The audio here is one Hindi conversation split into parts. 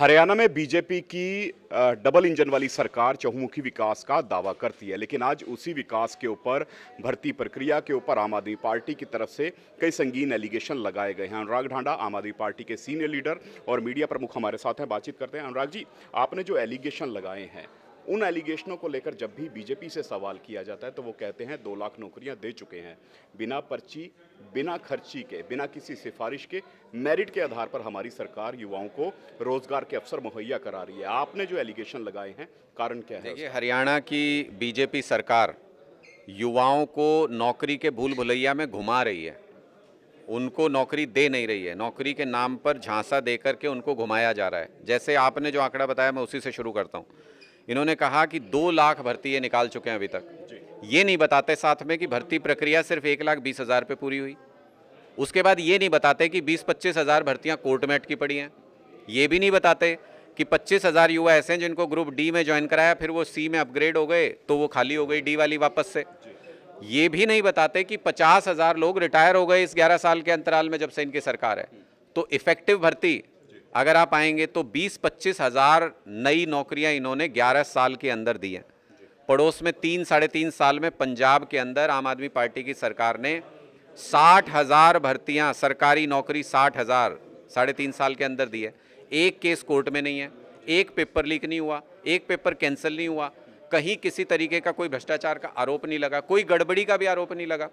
हरियाणा में बीजेपी की डबल इंजन वाली सरकार चहुमुखी विकास का दावा करती है, लेकिन आज उसी विकास के ऊपर, भर्ती प्रक्रिया के ऊपर आम आदमी पार्टी की तरफ से कई संगीन एलिगेशन लगाए गए हैं। अनुराग ढांडा, आम आदमी पार्टी के सीनियर लीडर और मीडिया प्रमुख हमारे साथ हैं, बातचीत करते हैं। अनुराग जी, आपने जो एलिगेशन लगाए हैं, उन एलिगेशनों को लेकर जब भी बीजेपी से सवाल किया जाता है तो वो कहते हैं 2 लाख नौकरियां दे चुके हैं, बिना पर्ची, बिना खर्ची के, बिना किसी सिफारिश के, मेरिट के आधार पर हमारी सरकार युवाओं को रोजगार के अवसर मुहैया करा रही है। आपने जो एलिगेशन लगाए हैं, कारण क्या है? देखिए, हरियाणा की बीजेपी सरकार युवाओं को नौकरी के भूल भुलैया में घुमा रही है। उनको नौकरी दे नहीं रही है, नौकरी के नाम पर झांसा दे करके उनको घुमाया जा रहा है। जैसे आपने जो आंकड़ा बताया, मैं उसी से शुरू करता हूँ। इन्होंने कहा कि 2 लाख भर्ती ये निकाल चुके हैं अभी तक। ये नहीं बताते साथ में कि भर्ती प्रक्रिया सिर्फ 1,20,000 पे पूरी हुई। उसके बाद ये नहीं बताते कि 20-25 हज़ार भर्तियाँ कोर्ट में अटकी पड़ी हैं। ये भी नहीं बताते कि 25,000 युवा ऐसे हैं जिनको ग्रुप डी में ज्वाइन कराया, फिर वो सी में अपग्रेड हो गए तो वो खाली हो गई डी वाली वापस से। ये भी नहीं बताते कि 50,000 लोग रिटायर हो गए इस 11 साल के अंतराल में जब से इनकी सरकार है। तो इफेक्टिव भर्ती अगर आप आएंगे तो 20-25 हज़ार नई नौकरियां इन्होंने 11 साल के अंदर दी हैं। पड़ोस में 3-3.5 साल में पंजाब के अंदर आम आदमी पार्टी की सरकार ने 60,000 भर्तियां, सरकारी नौकरी 60,000 3.5 साल के अंदर दी है। एक केस कोर्ट में नहीं है, एक पेपर लीक नहीं हुआ, एक पेपर कैंसिल नहीं हुआ, कहीं किसी तरीके का कोई भ्रष्टाचार का आरोप नहीं लगा, कोई गड़बड़ी का भी आरोप नहीं लगा।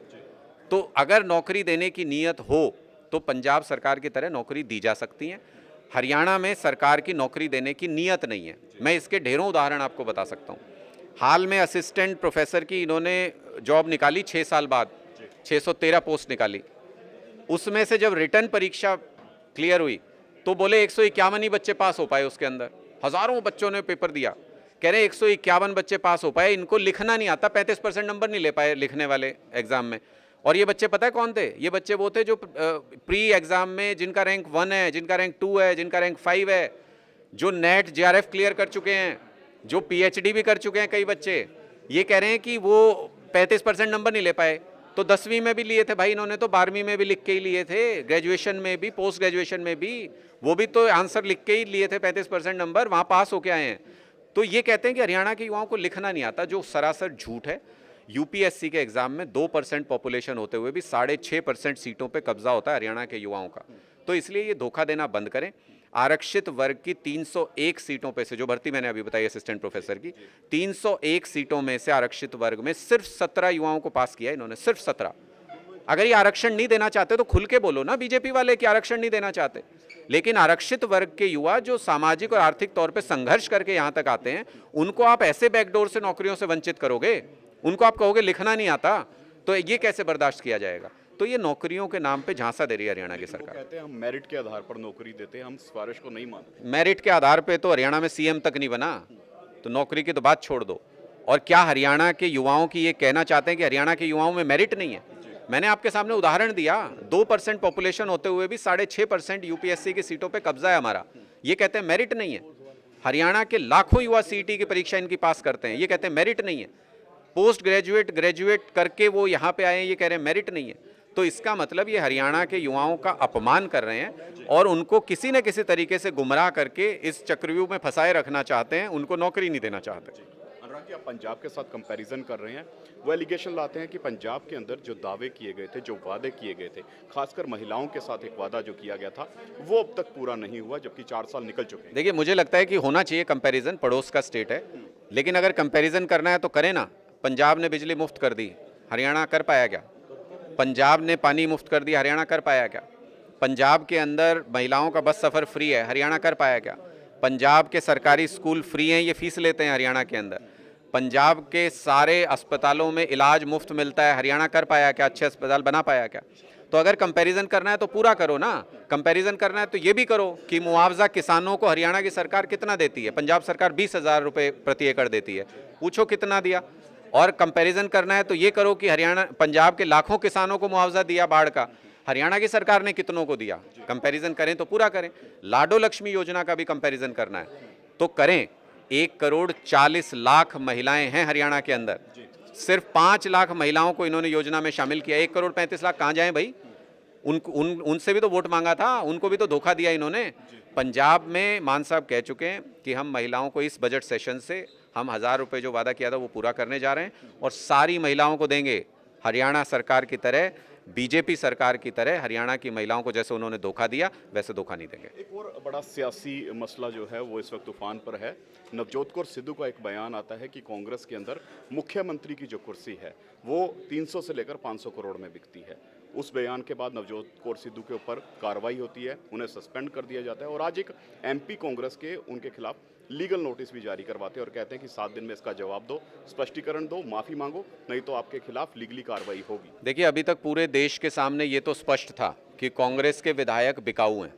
तो अगर नौकरी देने की नीयत हो तो पंजाब सरकार की तरह नौकरी दी जा सकती है। हरियाणा में सरकार की नौकरी देने की नीयत नहीं है। मैं इसके ढेरों उदाहरण आपको बता सकता हूँ। हाल में असिस्टेंट प्रोफेसर की इन्होंने जॉब निकाली 6 साल बाद, 613 पोस्ट निकाली। उसमें से जब रिटर्न परीक्षा क्लियर हुई तो बोले 151 ही बच्चे पास हो पाए उसके अंदर। हज़ारों बच्चों ने पेपर दिया, कह रहे 151 बच्चे पास हो पाए, इनको लिखना नहीं आता, 35% नंबर नहीं ले पाए लिखने वाले एग्जाम में। और ये बच्चे पता है कौन थे? ये बच्चे वो थे जो प्री एग्जाम में जिनका रैंक 1 है, जिनका रैंक 2 है, जिनका रैंक 5 है, जो नेट JRF क्लियर कर चुके हैं, जो PhD भी कर चुके हैं कई बच्चे। ये कह रहे हैं कि वो 35% नंबर नहीं ले पाए। तो 10वीं में भी लिए थे भाई इन्होंने, तो 12वीं में भी लिख के ही लिए थे, ग्रेजुएशन में भी, पोस्ट ग्रेजुएशन में भी, वो भी तो आंसर लिख के ही लिए थे, 35% नंबर, वहाँ पास होके आए हैं। तो ये कहते हैं कि हरियाणा के युवाओं को लिखना नहीं आता, जो सरासर झूठ है। UPSC के एग्जाम में 2% पॉपुलेशन होते हुए भी 6.5% सीटों पे कब्जा होता है हरियाणा के युवाओं का। तो इसलिए ये धोखा देना बंद करें। आरक्षित वर्ग की 301 सीटों पे से, जो भर्ती मैंने अभी बताई असिस्टेंट प्रोफेसर की, 301 सीटों में से आरक्षित वर्ग में सिर्फ 17 युवाओं को पास किया इन्होंने, सिर्फ 17। अगर ये आरक्षण नहीं देना चाहते तो खुल के बोलो ना बीजेपी वाले कि आरक्षण नहीं देना चाहते। लेकिन आरक्षित वर्ग के युवा जो सामाजिक और आर्थिक तौर पे संघर्ष करके यहाँ तक आते हैं, उनको आप ऐसे बैकडोर से नौकरियों से वंचित करोगे, उनको आप कहोगे लिखना नहीं आता, तो ये कैसे बर्दाश्त किया जाएगा? तो ये नौकरियों के नाम पे झांसा दे रही है हरियाणा की सरकार। कहते हैं हम मेरिट के आधार पर नौकरी देते हैं, हम सिफारिश को नहीं मानते। मेरिट के आधार पे तो हरियाणा में CM तक नहीं बना, तो नौकरी की तो बात छोड़ दो। और क्या हरियाणा के युवाओं की ये कहना चाहते हैं कि हरियाणा के युवाओं में मेरिट नहीं है? मैंने आपके सामने उदाहरण दिया, 2% पॉपुलेशन होते हुए भी 6.5% UPSC की सीटों पे कब्जा है हमारा। ये कहते हैं मेरिट नहीं है। हरियाणा के लाखों युवा CET की परीक्षा इनकी पास करते हैं, ये कहते हैं मेरिट नहीं है। पोस्ट ग्रेजुएट, ग्रेजुएट करके वो यहाँ पे आए हैं, ये कह रहे हैं मेरिट नहीं है। तो इसका मतलब ये हरियाणा के युवाओं का अपमान कर रहे हैं और उनको किसी न किसी तरीके से गुमराह करके इस चक्रव्यूह में फंसाए रखना चाहते हैं, उनको नौकरी नहीं देना चाहते। अनुराग जी, आप पंजाब के साथ कंपैरिजन कर रहे हैं, वो एलिगेशन लाते हैं कि पंजाब के अंदर जो दावे किए गए थे, जो वादे किए गए थे, खासकर महिलाओं के साथ एक वादा जो किया गया था, वो अब तक पूरा नहीं हुआ, जबकि 4 साल निकल चुके हैं। देखिए, मुझे लगता है कि होना चाहिए कंपैरिजन, पड़ोस का स्टेट है, लेकिन अगर कंपैरिजन करना है तो करें ना। पंजाब ने बिजली मुफ्त कर दी, हरियाणा कर पाया क्या? पंजाब ने पानी मुफ्त कर दिया, हरियाणा कर पाया क्या? पंजाब के अंदर महिलाओं का बस सफ़र फ्री है, हरियाणा कर पाया क्या? पंजाब के सरकारी स्कूल फ्री हैं, ये फीस लेते हैं हरियाणा के अंदर। पंजाब के सारे अस्पतालों में इलाज मुफ्त मिलता है, हरियाणा कर पाया क्या? अच्छे अस्पताल बना पाया क्या? तो अगर कंपैरिजन करना है तो पूरा करो ना। कंपैरिजन करना है तो ये भी करो कि मुआवजा किसानों को हरियाणा की सरकार कितना देती है। पंजाब सरकार 20,000 रुपये प्रति एकड़ देती है, पूछो कितना दिया। और कंपैरिजन करना है तो ये करो कि हरियाणा, पंजाब के लाखों किसानों को मुआवजा दिया बाढ़ का, हरियाणा की सरकार ने कितनों को दिया। कंपैरिजन करें तो पूरा करें। लाडो लक्ष्मी योजना का भी कंपैरिजन करना है तो करें। 1,40,00,000 महिलाएं हैं हरियाणा के अंदर, सिर्फ 5 लाख महिलाओं को इन्होंने योजना में शामिल किया। 1,35,00,000 कहाँ जाए भाई? उनसे भी तो वोट मांगा था, उनको भी तो धोखा दिया इन्होंने। पंजाब में मान साहब कह चुके हैं कि हम महिलाओं को इस बजट सेशन से हम 1000 रुपये जो वादा किया था वो पूरा करने जा रहे हैं और सारी महिलाओं को देंगे। हरियाणा सरकार की तरह, बीजेपी सरकार की तरह हरियाणा की महिलाओं को जैसे उन्होंने धोखा दिया वैसे धोखा नहीं देंगे। एक और बड़ा सियासी मसला जो है वो इस वक्त तूफान पर है। नवजोत कौर सिद्धू का एक बयान आता है कि कांग्रेस के अंदर मुख्यमंत्री की जो कुर्सी है वो 300 से लेकर 500 करोड़ में बिकती है। उस बयान के बाद नवजोत कौर सिद्धू के ऊपर कार्रवाई होती है, उन्हें सस्पेंड कर दिया जाता है और आज एक एमपी कांग्रेस के उनके खिलाफ लीगल नोटिस भी जारी करवाते हैं और कहते हैं कि 7 दिन में इसका जवाब दो, स्पष्टीकरण दो, माफ़ी मांगो, नहीं तो आपके खिलाफ लीगली कार्रवाई होगी। देखिए, अभी तक पूरे देश के सामने ये तो स्पष्ट था कि कांग्रेस के विधायक बिकाऊ हैं।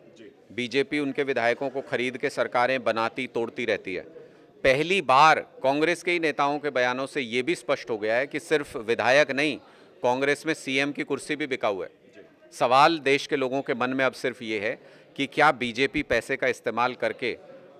बीजेपी उनके विधायकों को खरीद के सरकारें बनाती तोड़ती रहती है। पहली बार कांग्रेस के ही नेताओं के बयानों से ये भी स्पष्ट हो गया है कि सिर्फ विधायक नहीं, कांग्रेस में सीएम की कुर्सी भी बिकाऊ है। सवाल देश के लोगों के मन में अब सिर्फ ये है कि क्या बीजेपी पैसे का इस्तेमाल करके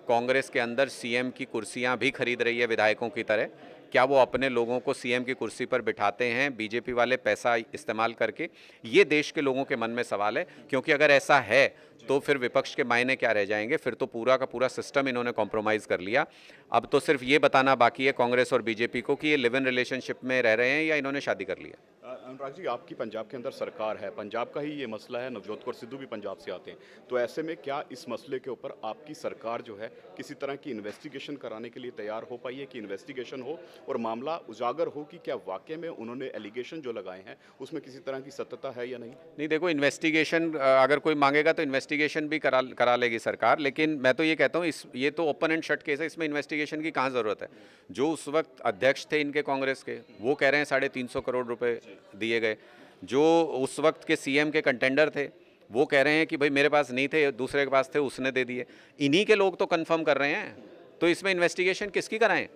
कांग्रेस के अंदर सीएम की कुर्सियां भी खरीद रही है विधायकों की तरह? क्या वो अपने लोगों को सीएम की कुर्सी पर बिठाते हैं बीजेपी वाले पैसा इस्तेमाल करके? ये देश के लोगों के मन में सवाल है, क्योंकि अगर ऐसा है तो फिर विपक्ष के मायने क्या रह जाएंगे? फिर तो पूरा का पूरा सिस्टम इन्होंने कॉम्प्रोमाइज़ कर लिया। अब तो सिर्फ ये बताना बाकी है कांग्रेस और बीजेपी को कि ये लिव इन रिलेशनशिप में रह रहे हैं या इन्होंने शादी कर लिया। अनुराग जी, आपकी पंजाब के अंदर सरकार है, पंजाब का ही ये मसला है, नवजोत कौर सिद्धू भी पंजाब से आते हैं, तो ऐसे में क्या इस मसले के ऊपर आपकी सरकार जो है किसी तरह की इन्वेस्टिगेशन कराने के लिए तैयार हो पाई है कि इन्वेस्टिगेशन हो और मामला उजागर हो कि क्या वाकई में उन्होंने एलिगेशन जो लगाए हैं उसमें किसी तरह की सत्यता है या नहीं? नहीं, देखो, इन्वेस्टिगेशन अगर कोई मांगेगा तो इन्वेस्टिगेशन भी करा लेगी सरकार, लेकिन मैं तो ये कहता हूँ ये तो ओपन एंड शट केस है, इसमें इन्वेस्टिगेशन की कहाँ ज़रूरत है? जो उस वक्त अध्यक्ष थे इनके कांग्रेस के, वो कह रहे हैं 350 करोड़ रुपए दिए गए। जो उस वक्त के सीएम के कंटेंडर थे वो कह रहे हैं कि भाई मेरे पास नहीं थे, दूसरे के पास थे, उसने दे दिए। इन्हीं के लोग तो कंफर्म कर रहे हैं, तो इसमें इन्वेस्टिगेशन किसकी कराएं?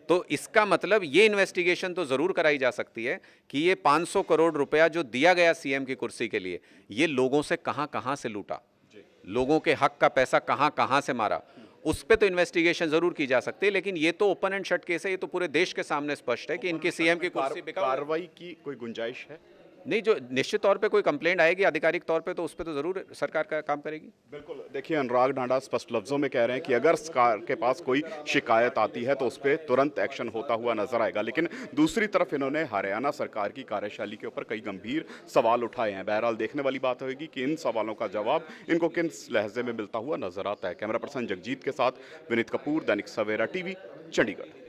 तो इसका मतलब ये इन्वेस्टिगेशन तो ज़रूर कराई जा सकती है कि ये 500 करोड़ रुपया जो दिया गया सीएम की कुर्सी के लिए, ये लोगों से कहाँ कहाँ से लूटा, लोगों के हक का पैसा कहाँ कहाँ से मारा, उस पर तो इन्वेस्टिगेशन जरूर की जा सकती है। लेकिन ये तो ओपन एंड शट केस है, ये तो पूरे देश के सामने स्पष्ट है कि इनकी सीएम की कुर्सी बिकाऊ है। कार्रवाई की कोई गुंजाइश है? नहीं, जो निश्चित तौर पे कोई कंप्लेंट आएगी आधिकारिक तौर पे तो उस पर तो जरूर सरकार का काम करेगी। बिल्कुल, देखिए, अनुराग ढांडा स्पष्ट लफ्जों में कह रहे हैं कि अगर सरकार के पास कोई शिकायत आती है तो उस पर तुरंत एक्शन होता हुआ नजर आएगा। लेकिन दूसरी तरफ इन्होंने हरियाणा सरकार की कार्यशैली के ऊपर कई गंभीर सवाल उठाए हैं। बहरहाल देखने वाली बात होगी कि इन सवालों का जवाब इनको किस लहजे में मिलता हुआ नजर आता है। कैमरा पर्सन जगजीत के साथ विनीत कपूर, दैनिक सवेरा टीवी, चंडीगढ़।